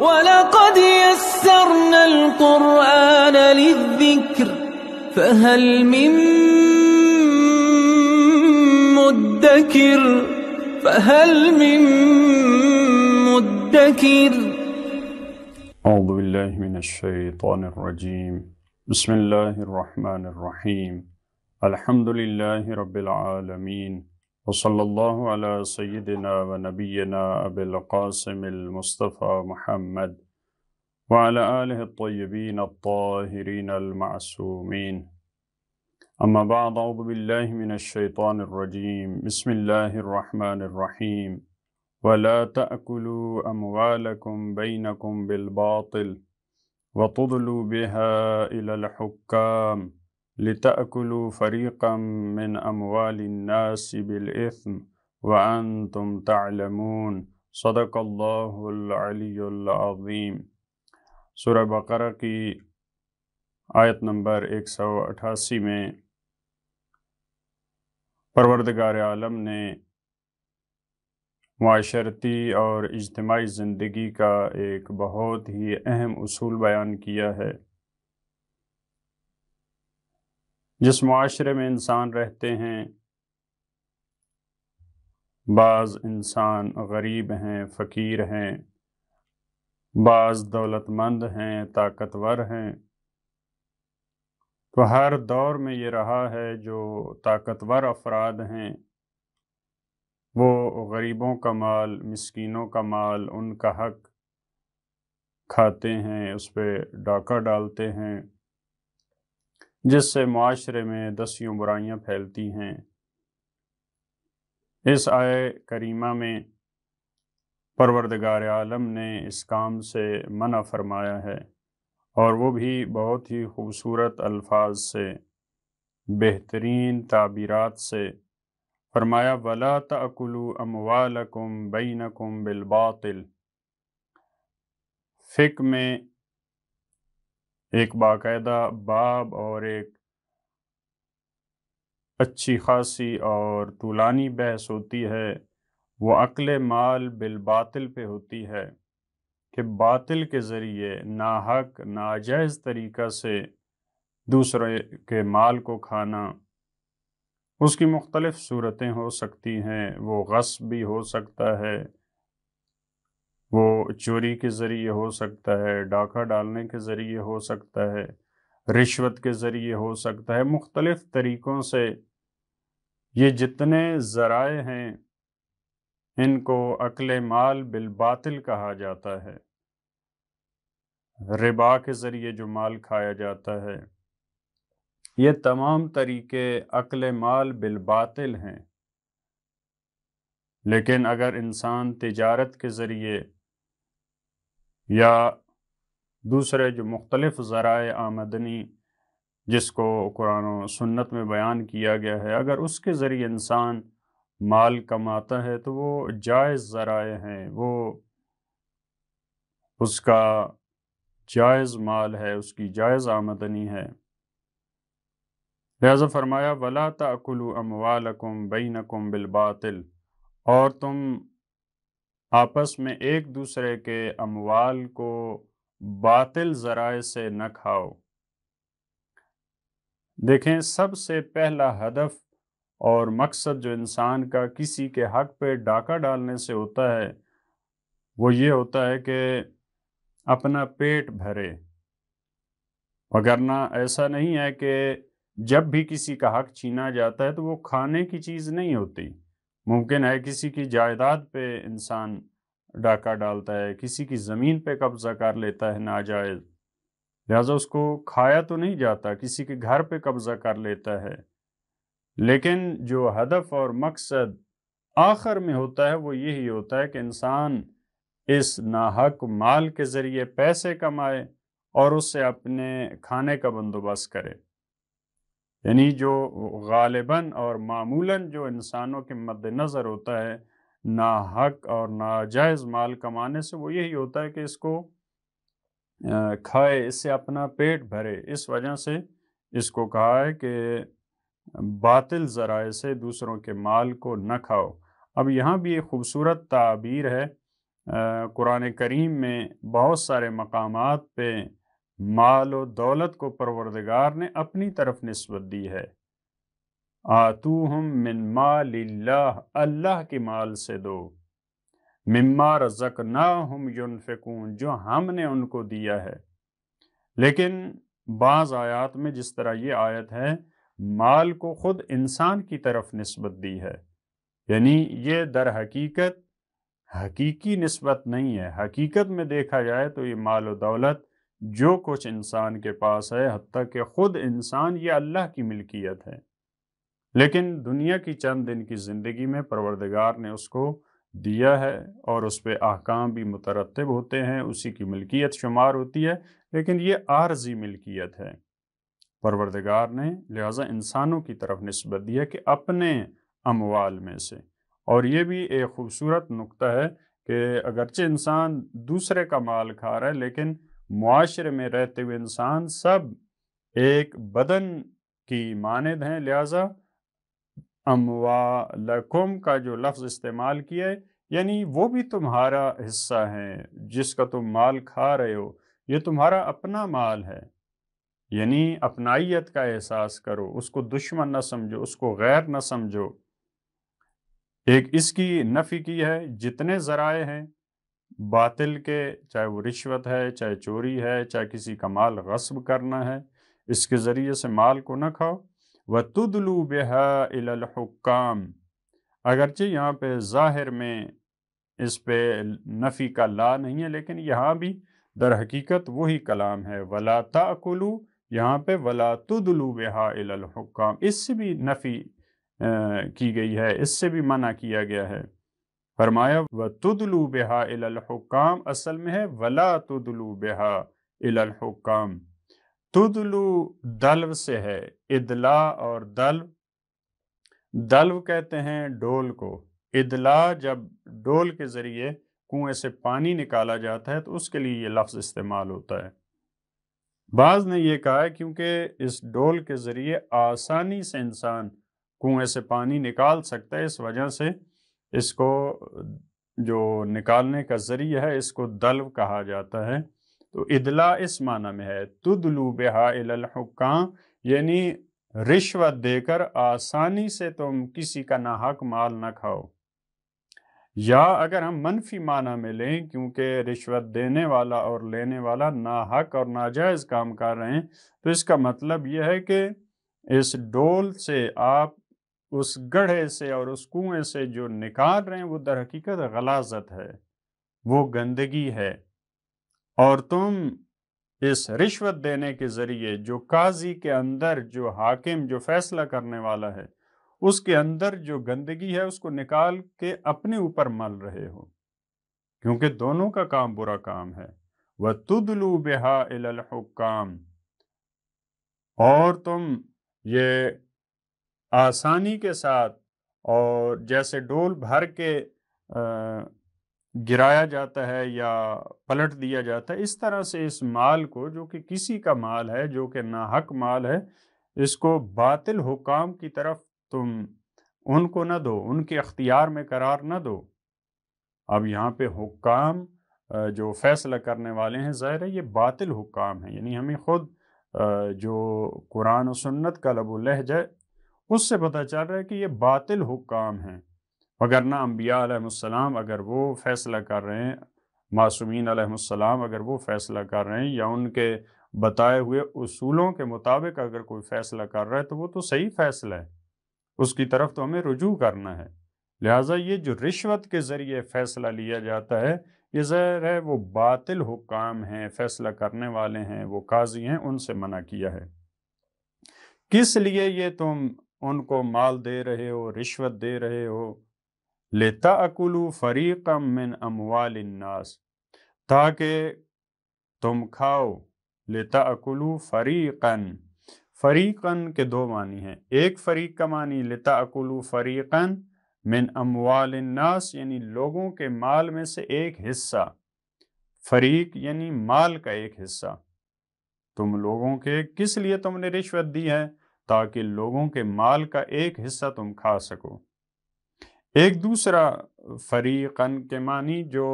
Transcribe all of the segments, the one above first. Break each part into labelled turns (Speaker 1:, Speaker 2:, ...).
Speaker 1: وَلَقَدْ يَسَّرْنَا الْقُرْآنَ لِلذِّكْرِ فَهَلْ مِن مُّدَّكِرٍ
Speaker 2: اعوذ باللہ من الشیطان الرجیم بسم اللہ الرحمن الرحیم الحمد للہ رب العالمین وصلی اللہ علی سیدنا و نبینا ابی القاسم المصطفى محمد وعلى آلہ الطیبین الطاہرین المعصومین اما بعد اعوذ باللہ من الشیطان الرجیم بسم اللہ الرحمن الرحیم وَلَا تَأْكُلُوا أَمْوَالَكُمْ بَيْنَكُمْ بِالْبَاطِلِ وَتُضْلُوا بِهَا إِلَى الْحُكَّامِ لِتَأْكُلُوا فَرِيقًا مِّنْ أَمْوَالِ النَّاسِ بِالْإِثْمِ وَأَنْتُمْ تَعْلَمُونَ صدق اللہ العلی العظیم۔ سورہ بقرہ کی آیت نمبر 188 میں پروردگار عالم نے معاشرتی اور اجتماعی زندگی کا ایک بہت ہی اہم اصول بیان کیا ہے۔ جس معاشرے میں انسان رہتے ہیں، بعض انسان غریب ہیں، فقیر ہیں، بعض دولت مند ہیں، طاقتور ہیں، تو ہر دور میں یہ رہا ہے جو طاقتور افراد ہیں وہ غریبوں کا مال، مسکینوں کا مال، ان کا حق کھاتے ہیں، اس پہ ڈاکہ ڈالتے ہیں، جس سے معاشرے میں دسیوں برائیاں پھیلتی ہیں۔ اس آیے کریمہ میں پروردگار عالم نے اس کام سے منع فرمایا ہے، اور وہ بھی بہت ہی خوبصورت الفاظ سے، بہترین تعبیرات سے فرمایا وَلَا تَأْكُلُوا أَمْوَالَكُمْ بَيْنَكُمْ بِالْبَاطِلِ۔ فقہ میں ایک باقاعدہ باب اور ایک اچھی خاصی اور طولانی بحث ہوتی ہے، وہ اکل مال بالباطل پہ ہوتی ہے کہ باطل کے ذریعے ناحق ناجائز طریقہ سے دوسرے کے مال کو کھانا۔ اس کی مختلف صورتیں ہو سکتی ہیں، وہ غصب بھی ہو سکتا ہے، وہ چوری کے ذریعے ہو سکتا ہے، ڈاکہ ڈالنے کے ذریعے ہو سکتا ہے، رشوت کے ذریعے ہو سکتا ہے، مختلف طریقوں سے یہ جتنے ذرائع ہیں ان کو اکل مال بالباطل کہا جاتا ہے۔ ربا کے ذریعے جو مال کھایا جاتا ہے، یہ تمام طریقے اکل مال بالباطل ہیں۔ لیکن اگر انسان تجارت کے ذریعے یا دوسرے جو مختلف ذرائع آمدنی جس کو قرآن و سنت میں بیان کیا گیا ہے، اگر اس کے ذریعے انسان مال کماتا ہے تو وہ جائز ذرائع ہیں، وہ اس کا جائز مال ہے، اس کی جائز آمدنی ہے۔ لہذا فرمایا وَلَا تَأْكُلُوا أَمْوَالَكُمْ بَيْنَكُمْ بِالْبَاطِلِ، اور تم آپس میں ایک دوسرے کے اموال کو باطل ذرائع سے نہ کھاؤ۔ دیکھیں، سب سے پہلا ہدف اور مقصد جو انسان کا کسی کے حق پہ ڈاکہ ڈالنے سے ہوتا ہے وہ یہ ہوتا ہے کہ اپنا پیٹ بھرے، وگرنہ ایسا نہیں ہے کہ جب بھی کسی کا حق چھینا جاتا ہے تو وہ کھانے کی چیز نہیں ہوتی۔ ممکن ہے کسی کی جائیداد پہ انسان ڈاکہ ڈالتا ہے، کسی کی زمین پہ قبضہ کر لیتا ہے ناجائز، لہذا اس کو کھایا تو نہیں جاتا، کسی کے گھر پہ قبضہ کر لیتا ہے۔ لیکن جو ہدف اور مقصد آخر میں ہوتا ہے وہ یہی ہوتا ہے کہ انسان اس ناحق مال کے ذریعے پیسے کمائے اور اس سے اپنے کھانے کا بندوبست کرے۔ یعنی جو غالباً اور معمولاً جو انسانوں کے مد نظر ہوتا ہے ناحق اور ناجائز مال کمانے سے، وہ یہی ہوتا ہے کہ اس کو کھائے، اس سے اپنا پیٹ بھرے۔ اس وجہ سے اس کو کہا ہے کہ باطل ذرائع سے دوسروں کے مال کو نہ کھاؤ۔ اب یہاں بھی ایک خوبصورت تعبیر ہے قرآن کریم میں بہت سارے مقامات پہ مال و دولت کو پروردگار نے اپنی طرف نسبت دی ہے۔ آتوہم من مال اللہ، اللہ کے مال سے دو، مما رزقناہم ینفقون، جو ہم نے ان کو دیا ہے۔ لیکن بعض آیات میں جس طرح یہ آیت ہے، مال کو خود انسان کی طرف نسبت دی ہے، یعنی یہ در حقیقت حقیقی نسبت نہیں ہے۔ حقیقت میں دیکھا جائے تو یہ مال و دولت جو کچھ انسان کے پاس ہے، حتیٰ کہ خود انسان، یہ اللہ کی ملکیت ہے، لیکن دنیا کی چند دن کی زندگی میں پروردگار نے اس کو دیا ہے اور اس پہ احکام بھی مترتب ہوتے ہیں، اسی کی ملکیت شمار ہوتی ہے، لیکن یہ عارضی ملکیت ہے پروردگار نے لہٰذا انسانوں کی طرف نسبت دی ہے کہ اپنے اموال میں سے۔ اور یہ بھی ایک خوبصورت نقطہ ہے کہ اگرچہ انسان دوسرے کا مال کھا رہا ہے، لیکن معاشرے میں رہتے ہوئے انسان سب ایک بدن کی مانند ہیں، لہٰذا اموالکم کا جو لفظ استعمال کیا ہے، یعنی وہ بھی تمہارا حصہ ہے، جس کا تم مال کھا رہے ہو یہ تمہارا اپنا مال ہے، یعنی اپنائیت کا احساس کرو، اس کو دشمن نہ سمجھو، اس کو غیر نہ سمجھو۔ ایک اس کی نفی کی ہے، جتنے ذرائع ہیں باطل کے، چاہے وہ رشوت ہے، چاہے چوری ہے، چاہے کسی کا مال غصب کرنا ہے، اس کے ذریعے سے مال کو نہ کھاؤ۔ وَتُدْلُوا بِهَا إِلَى الْحُكَّامِ، اگرچہ یہاں پہ ظاہر میں اس پہ نفی کا لا نہیں ہے، لیکن یہاں بھی در حقیقت وہی کلام ہے، وَلَا تَأْكُلُوا، یہاں پہ وَلَا تُدْلُوا بِهَا إِلَى الْحُكَّامِ، اس سے بھی نفی کی گئی ہے، اس سے بھی منع کیا گیا ہے۔ فرمایا وَتُدْلُوا بِهَا إِلَى الْحُكَّامِ، اصل میں ہے وَلَا تُدْلُوا بِهَا إِلَى الْحُكَّامِ۔ تدلو دلو سے ہے، ادلا اور دلو کہتے ہیں ڈول کو، ادلا جب ڈول کے ذریعے کنویں سے پانی نکالا جاتا ہے تو اس کے لیے یہ لفظ استعمال ہوتا ہے۔ بعض نے یہ کہا ہے کیونکہ اس ڈول کے ذریعے آسانی سے انسان کنویں سے پانی نکال سکتا ہے، اس وجہ سے اس کو جو نکالنے کا ذریعہ ہے اس کو دلو کہا جاتا ہے۔ تو ادلا اس معنی میں ہے، تدلو بہا الی الحکام، یعنی رشوت دے کر آسانی سے تم کسی کا ناحق مال نہ کھاؤ۔ یا اگر ہم منفی معنی میں لیں، کیونکہ رشوت دینے والا اور لینے والا ناحق اور ناجائز کام کر رہے ہیں، تو اس کا مطلب یہ ہے کہ اس ڈول سے آپ اس گڑھے سے اور اس کنویں سے جو نکال رہے ہیں وہ در حقیقت غلاظت ہے، وہ گندگی ہے، اور تم اس رشوت دینے کے ذریعے جو قاضی کے اندر، جو حاکم، جو فیصلہ کرنے والا ہے، اس کے اندر جو گندگی ہے اس کو نکال کے اپنے اوپر مل رہے ہو، کیونکہ دونوں کا کام برا کام ہے۔ وَتُدْلُوا بِهَا إِلَى الْحُكَّامِ، اور تم یہ آسانی کے ساتھ، اور جیسے ڈول بھر کے گرایا جاتا ہے یا پلٹ دیا جاتا ہے، اس طرح سے اس مال کو جو کہ کسی کا مال ہے، جو کہ ناحق مال ہے، اس کو باطل حکام کی طرف تم ان کو نہ دو، ان کے اختیار میں قرار نہ دو۔ اب یہاں پہ حکام جو فیصلہ کرنے والے ہیں، ظاہر ہے یہ باطل حکام ہیں، یعنی ہمیں خود جو قرآن و سنت کا لب و لہجہ اس سے پتہ چل رہا ہے کہ یہ باطل حکام ہیں، وگرنہ انبیاء علیہ السلام اگر وہ فیصلہ کر رہے ہیں، معصومین علیہ السلام اگر وہ فیصلہ کر رہے ہیں، یا ان کے بتائے ہوئے اصولوں کے مطابق اگر کوئی فیصلہ کر رہا ہے تو وہ تو صحیح فیصلہ ہے، اس کی طرف تو ہمیں رجوع کرنا ہے۔ لہٰذا یہ جو رشوت کے ذریعے فیصلہ لیا جاتا ہے، یہ ظاہر ہے وہ باطل حکام ہیں، فیصلہ کرنے والے ہیں، وہ قاضی ہیں، ان سے منع کیا ہے۔ کس لیے یہ تم ان کو مال دے رہے ہو، رشوت دے رہے ہو؟ لِتَأْكُلُوا فَرِيقًا مِّنْ أَمْوَالِ النَّاسِ، تاکہ تم کھاؤ، لِتَأْكُلُوا فَرِيقًا، فریقاً کے دو معنی ہیں، ایک فریق کا معنی لِتَأْكُلُوا فَرِيقًا مِّنْ أَمْوَالِ النَّاسِ، یعنی لوگوں کے مال میں سے ایک حصہ، فریق یعنی مال کا ایک حصہ، تم لوگوں کے کس لیے تم نے رشوت دی ہے؟ تاکہ لوگوں کے مال کا ایک حصہ تم کھا سکو۔ ایک دوسرا فریقاً کے معنی جو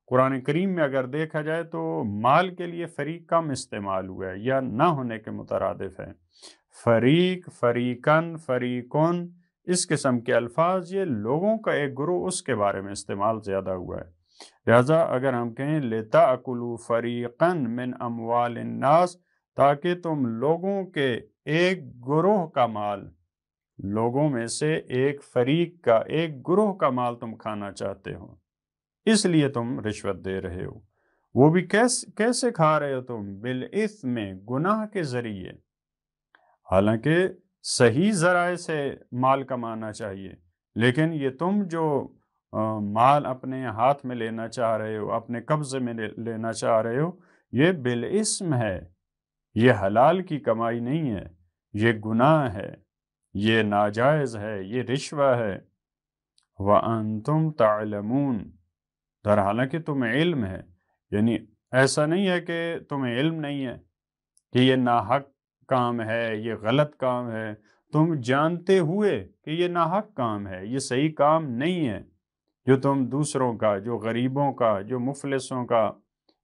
Speaker 2: قرآن کریم میں اگر دیکھا جائے تو مال کے لیے فریق کم استعمال ہوا ہے یا نہ ہونے کے مترادف ہے۔ فریق، فریقن، فریقون، اس قسم کے الفاظ یہ لوگوں کا ایک گروہ، اس کے بارے میں استعمال زیادہ ہوا ہے۔ لہذا اگر ہم کہیں لِتَأْكُلُوا فَرِيقًا مِّنْ أَمْوَالِ النَّاسِ، تاکہ تم لوگوں کے ایک گروہ کا مال، لوگوں میں سے ایک فریق کا، ایک گروہ کا مال تم کھانا چاہتے ہو، اس لیے تم رشوت دے رہے ہو۔ وہ بھی کیسے کھا رہے ہو تم؟ بالإثم، گناہ کے ذریعے۔ حالانکہ صحیح ذرائع سے مال کمانا چاہیے، لیکن یہ تم جو مال اپنے ہاتھ میں لینا چاہ رہے ہو، اپنے قبضے میں لینا چاہ رہے ہو، یہ بالاسم ہے، یہ حلال کی کمائی نہیں ہے، یہ گناہ ہے، یہ ناجائز ہے، یہ رشوہ ہے۔ وَأَنْتُمْ تَعْلَمُونَ، در حالانکہ تمہیں علم ہے، یعنی ایسا نہیں ہے کہ تمہیں علم نہیں ہے کہ یہ ناحق کام ہے، یہ غلط کام ہے، تم جانتے ہوئے کہ یہ ناحق کام ہے، یہ صحیح کام نہیں ہے، جو تم دوسروں کا، جو غریبوں کا، جو مفلسوں کا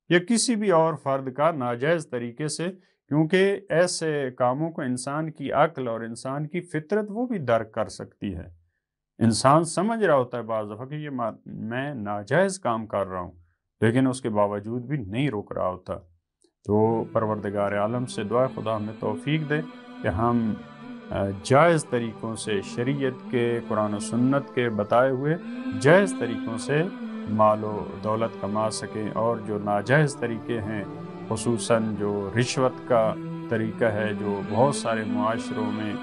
Speaker 2: یا کسی بھی اور فرد کا ناجائز طریقے سے، کیونکہ ایسے کاموں کو انسان کی عقل اور انسان کی فطرت وہ بھی درک کر سکتی ہے۔ انسان سمجھ رہا ہوتا ہے بعض دفعہ کہ یہ میں ناجائز کام کر رہا ہوں، لیکن اس کے باوجود بھی نہیں روک رہا ہوتا۔ تو پروردگار عالم سے دعا خدا ہمیں توفیق دے کہ ہم جائز طریقوں سے، شریعت کے، قرآن و سنت کے بتائے ہوئے جائز طریقوں سے مال و دولت کما سکیں، اور جو ناجائز طریقے ہیں، خصوصاً جو رشوت کا طریقہ ہے، جو بہت سارے معاشروں میں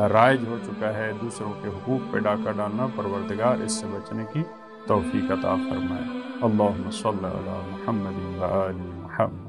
Speaker 2: رائج ہو چکا ہے، دوسروں کے حقوق پہ ڈاکہ ڈالنا، پروردگار اس سے بچنے کی توفیق عطا فرمائے۔ اللہم صلی علی محمد و آل محمد۔